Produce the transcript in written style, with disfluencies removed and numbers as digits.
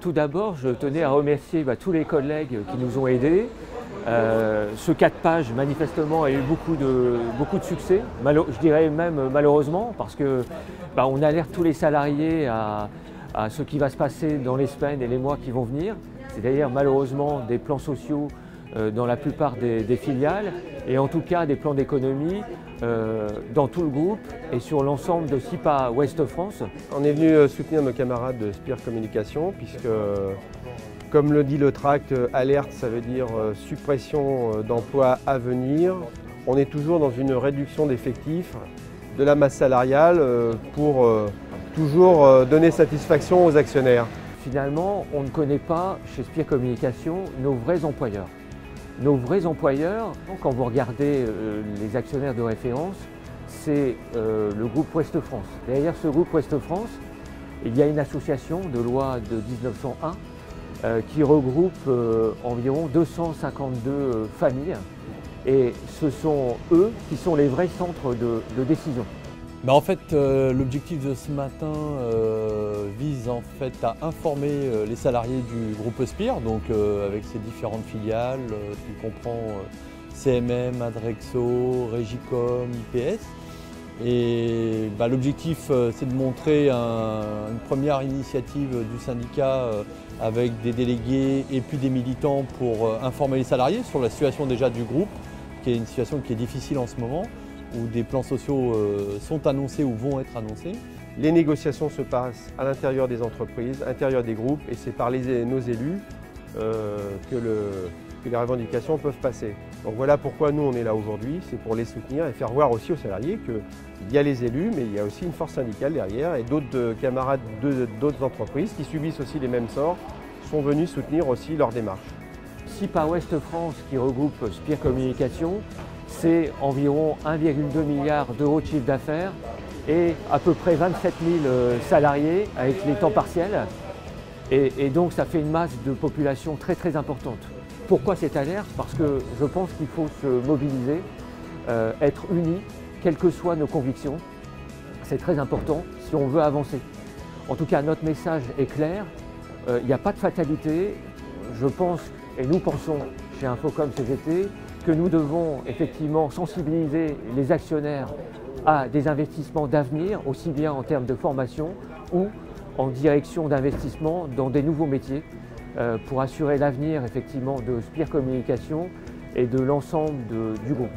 Tout d'abord, je tenais à remercier tous les collègues qui nous ont aidés. Ce 4 pages, manifestement, a eu beaucoup de succès, je dirais même malheureusement, parce que on alerte tous les salariés à ce qui va se passer dans les semaines et les mois qui vont venir. C'est d'ailleurs malheureusement des plans sociaux dans la plupart des filiales, et en tout cas des plans d'économie dans tout le groupe et sur l'ensemble de SIPA Ouest France. On est venu soutenir nos camarades de Spire Communication puisque, comme le dit le tract, alerte, ça veut dire suppression d'emplois à venir. On est toujours dans une réduction d'effectifs, de la masse salariale pour toujours donner satisfaction aux actionnaires. Finalement, on ne connaît pas chez Spire Communication nos vrais employeurs. Nos vrais employeurs, quand vous regardez les actionnaires de référence, c'est le groupe Ouest France. Derrière ce groupe Ouest France, il y a une association de loi de 1901 qui regroupe environ 252 familles, et ce sont eux qui sont les vrais centres de décision. En fait, l'objectif de ce matin vise en fait à informer les salariés du groupe Spire, donc avec ses différentes filiales, qui comprend CMM, Adrexo, Régicom, IPS. Et l'objectif, c'est de montrer une première initiative du syndicat avec des délégués et puis des militants pour informer les salariés sur la situation déjà du groupe, qui est une situation qui est difficile en ce moment, où des plans sociaux sont annoncés ou vont être annoncés. Les négociations se passent à l'intérieur des entreprises, à l'intérieur des groupes, et c'est par nos élus que les revendications peuvent passer. Donc voilà pourquoi nous on est là aujourd'hui, c'est pour les soutenir et faire voir aussi aux salariés qu'il y a les élus, mais il y a aussi une force syndicale derrière, et d'autres camarades d'autres entreprises qui subissent aussi les mêmes sorts sont venus soutenir aussi leur démarche. SIPA Ouest France, qui regroupe Spire Communication, c'est environ 1,2 milliard d'euros de chiffre d'affaires et à peu près 27 000 salariés avec les temps partiels. Et donc ça fait une masse de population très importante. Pourquoi cette alerte? Parce que je pense qu'il faut se mobiliser, être unis, quelles que soient nos convictions. C'est très important si on veut avancer. En tout cas, notre message est clair, il n'y a pas de fatalité. Je pense, et nous pensons chez Infocom CGT, que nous devons effectivement sensibiliser les actionnaires à des investissements d'avenir, aussi bien en termes de formation ou en direction d'investissement dans des nouveaux métiers, pour assurer l'avenir effectivement de Spire Communication et de l'ensemble du groupe.